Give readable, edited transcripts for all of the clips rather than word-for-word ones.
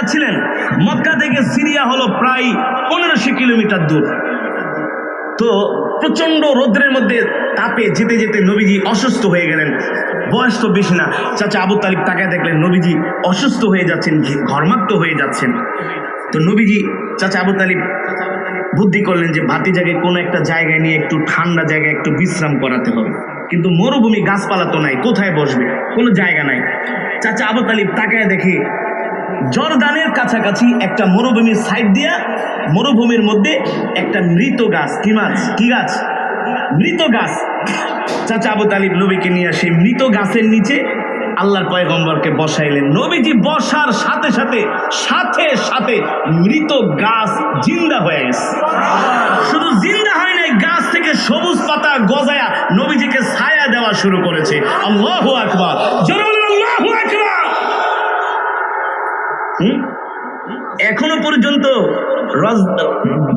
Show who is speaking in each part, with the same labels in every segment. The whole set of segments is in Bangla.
Speaker 1: যাচ্ছিলেন। মক্কা থেকে সিরিয়া হলো প্রায় 1500 কিলোমিটার দূর। তো প্রচন্ড রোদ্রের মধ্যে তাপে যেতে যেতে নবীজি অসুস্থ হয়ে গেলেন। বয়স তো বেশি না। চাচা আবু তালিব তাকায় দেখলেন নবীজি অসুস্থ হয়ে যাচ্ছেন, ঘর্মাক্ত হয়ে যাচ্ছেন। তো নবীজি চাচা আবু তালিব বুদ্ধি করলেন যে ভাতিজাকে কোনো একটা জায়গায় নিয়ে একটু ঠান্ডা জায়গায় একটু বিশ্রাম করাতে হবে। কিন্তু মরুভূমি, গাছপালা তো নাই, কোথায় বসবে, কোনো জায়গা নাই। চাচা আবু তালিব তাকায় দেখে জর্দানের কাছাকাছি একটা মরুভূমির সাইড দিয়া মরুভূমির মধ্যে একটা মৃত গাছ। কি গাছ? মৃত গাছ। চাচা আবু তালিব নবীকে নিয়ে সেই মৃত গাছের নিচে আল্লাহর পয়গম্বরকে বসাইলেন। নবীজি বসার সাথে সাথে মৃত গাছ জিন্দা হয়ে গেছে। শুধু জিন্দা হয় নাই, গাছ থেকে সবুজ পাতা গজায়া নবীজিকে ছায়া দেওয়া শুরু করেছে। আল্লাহু আকবার, জোরে বলেন আল্লাহু আকবার। এখনো পর্যন্ত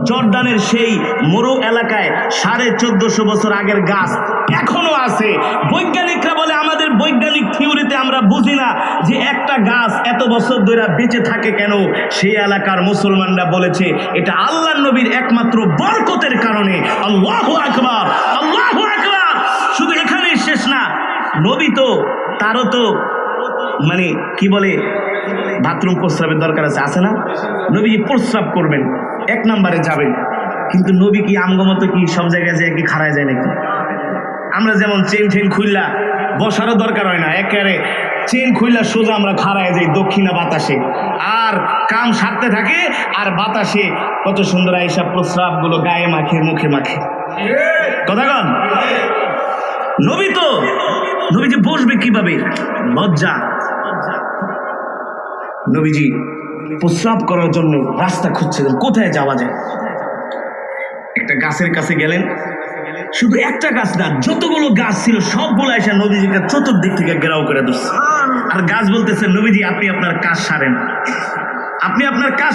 Speaker 1: জর্দানের সেই মরু এলাকায় 1450 বছর আগের গাছ এখনো আছে। বৈজ্ঞানিকরা বলে, আমাদের বৈজ্ঞানিক থিওরিতে আমরা বুঝি না যে একটা গাছ এত বছর ধরে বেঁচে থাকে কেন। সেই এলাকার মুসলমানরা বলেছে এটা আল্লাহর নবীর একমাত্র বরকতের কারণে। আল্লাহু আকবার, আল্লাহু আকবার। শুধু এখানেই শেষ না, নবী তো তারও তো মানে কি বলে বাথরুম প্রস্রাবের দরকার আছে না? নবী প্রস্রাব করবেন, 1 নম্বরে যাবেন। কিন্তু নবী কি আমগমতো কি সব জায়গায় যায় কি খাড়ায় যায় নাকি? আমরা যেমন চেন খুইলা বসারও দরকার হয় না, একেবারে চেন খুইলা সোজা আমরা খাড়ায় যাই দক্ষিণা বাতাসে, আর কাম সারতে থাকে, আর বাতাসে কত সুন্দর এইসব প্রস্রাবগুলো গায়ে মাখে, মুখে মাখে। কথা কন। নবীজি বসবে কিভাবে? লজ্জা। নবীজি প্রস্রাব করার জন্য রাস্তা খুঁজছিলেন, কোথায় যাওয়া যায়। একটা গাছের কাছে গেলেন। শুধু একটা গাছ না, যতগুলো গাছ ছিল সবগুলো এসে নবীজিকে চতুর্দিক থেকে ঘেরাও করে ধরছে। আর গাছ বলতেছে, নবীজি আপনি আপনার কাজ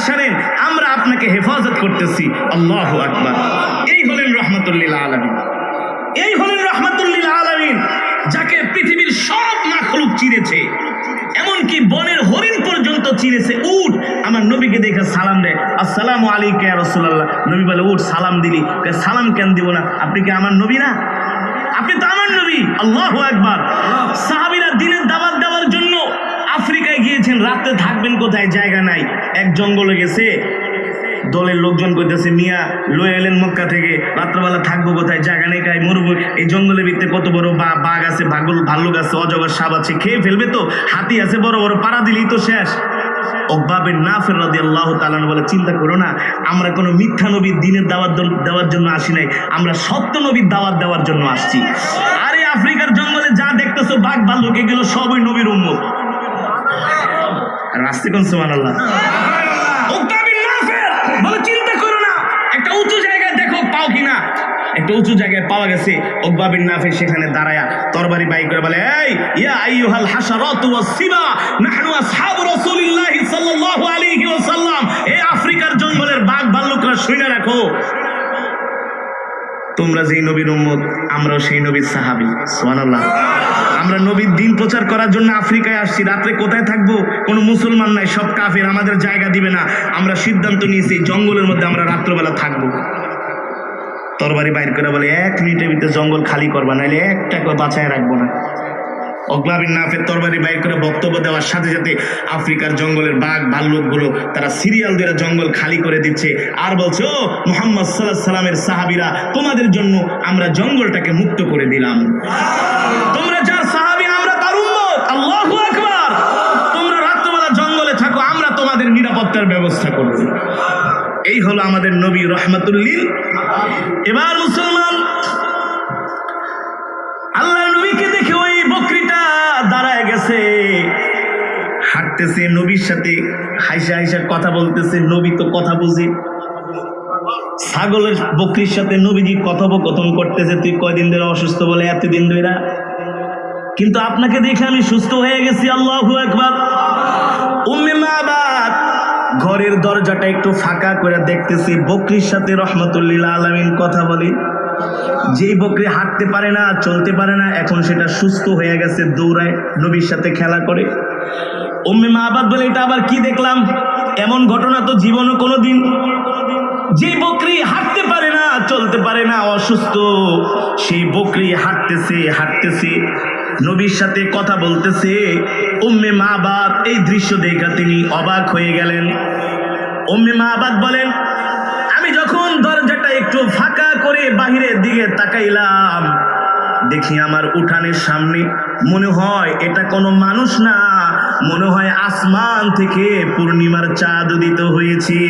Speaker 1: সারেন, আমরা আপনাকে হেফাজত করতেছি। আল্লাহু আকবার। এই হলেন রহমাতুল্লিল আলামিন, যাকে পৃথিবীর সব মাখলুক চিনেছে, এমনকি বনের হরিণ পর্যন্ত চিনেছে। উট আমার নবীকে দেখে সালাম দেয়, আসসালামু আলাইকা ইয়া রাসূলুল্লাহ। নবী বলে, উট সালাম দিলি, সালাম কেন দিব না? আপনি কি আমার নবী না? আপনি তো আমার নবী। আল্লাহু আকবার। সাহাবীরা দিনের দাওয়াত দেওয়ার জন্য আফ্রিকায় গিয়েছেন। রাতে থাকবেন কোথায়? জায়গা নাই। এক জঙ্গলে গেছে, দলের লোকজন কইতেছে, মিয়া লয়ে এলেন মক্কা থেকে, রাত্রবেলা থাকবো কোথায়? জায়গা নেই। কাই মরুভূমি, এই জঙ্গলের ভিতরে কত বড় বাঘ আছে, ভাল্লুক আছে, অজগর সাপ আছে, খেয়ে ফেলবে তো। হাতি আছে বড় বড়, পাড়া দিলেই তো শেষ। উকবা বিন নাফির রাদিয়াল্লাহু তাআলা বলে, চিন্তা করো না, আমরা কোনো মিথ্যা নবীর দিনের দাওয়াত দেওয়ার জন্য আসি নাই, আমরা সত্য নবীর দাওয়াত দেওয়ার জন্য আসছি। আরে আফ্রিকার জঙ্গলে যা দেখতেছো বাঘ ভাল্লুক, এগুলো সবই নবীর উম্মত। আর আসতে কোন সুবহানাল্লাহ। চিন্তা করো না, একটা উঁচু জায়গায় দেখো পাও কিনা। একটা উঁচু জায়গায় পাওয়া গেছে। উকবা বিন নাফি সেখানে দাঁড়ায়া তরবারি বাই করে বলে, এই ইয়া আইয়ুহাল হাশারাতু ওয়াস সিবা নাহনু আসহাবু রাসূলিল্লাহি সাল্লাল্লাহু আলাইহি ওয়াসাল্লাম। এই আফ্রিকার জঙ্গলের বাঘ ভাল্লুকরা শুনে রাখো, তোমরা যেই নবীর উম্মত, আমরাও সেই নবীর সাহাবী। সুবহানাল্লাহ। আমরা নবীর দিন প্রচার করার জন্য আফ্রিকায় আসছি। রাত্রে কোথায় থাকবো? কোনো মুসলমান নাই, সব কাফের, আমাদের জায়গা দিবে না। আমরা সিদ্ধান্ত নিয়েছি জঙ্গলের মধ্যে আমরা রাত্রবেলা থাকবো। তরবারি বাইর করে বলে, 1 মিনিটের ভিতরে জঙ্গল খালি করবা, নাইলে একটা বাঁচায় রাখবো না। উকবা বিন নাফির তরবারি বাইর করে বক্তব্য দেওয়ার সাথে সাথে আফ্রিকার জঙ্গলের বাঘ ভাল্লুকগুলো তারা সিরিয়াল দিয়ে জঙ্গল খালি করে দিচ্ছে। আর বলছে, ও মুহাম্মদ সাল্লাল্লাহু আলাইহি সাল্লামের সাহাবীরা, তোমাদের জন্য আমরা জঙ্গলটাকে মুক্ত করে দিলাম। তোমরা যার সাহাবী, আমরা তার উম্মত। আল্লাহু আকবার। তোমরা রাত্রবেলা জঙ্গলে থাকো, আমরা তোমাদের নিরাপত্তার ব্যবস্থা করব। এই হলো আমাদের নবী রহমাতুল্লিল। এবার মুসলমান আল্লাহর নবীকে দেখে ওই বকরিটা দাঁড়ায় গেছে, হাঁটতেছে, নবীর সাথে হাইসা কথা বলতেছে। নবী তো কথা বুঝে। ছাগলের বকরির সাথে নবীজি কথোপকথন করতেছে, তুই কয়দিন ধরে অসুস্থ? বলে, এতদিন ধরে। কিন্তু আপনাকে দেখে আমি সুস্থ হয়ে গেছি। আল্লাহু আকবার। উম্মে মাবাদ ঘরের দরজাটা একটু ফাঁকা করে দেখতেছি, বকরির সাথে রহমাতুল্লিল আলামিন কথা বলে। যেই বকরি হাঁটতে পারে না, চলতে পারে না, এখন সেটা সুস্থ হয়ে গেছে, দৌড়ায়, নবীর সাথে খেলা করে। উম্মে মাবাদ বলে, এটা আবার কি দেখলাম? এমন ঘটনা তো জীবনে কোনোদিন। যে বকরি হাঁটতে পারে না, চলতে পারে না, অসুস্থ, সেই বকরি হাঁটতেছে হাঁটতেছে, নবীর সাথে কথা বলতেছে। উম্মে মাবাদ এই দৃশ্য দেখা তিনি অবাক হয়ে গেলেন। উম্মে মাবাদ বলেন, আমি যখন দরজাটা একটু ফাঁকা করে বাহিরের দিকে তাকাইলাম, দেখি আমার উঠানের সামনে, মনে হয় এটা কোনো মানুষ না, মনে হয় আসমান থেকে পূর্ণিমার চাঁদ উদিত হয়েছে।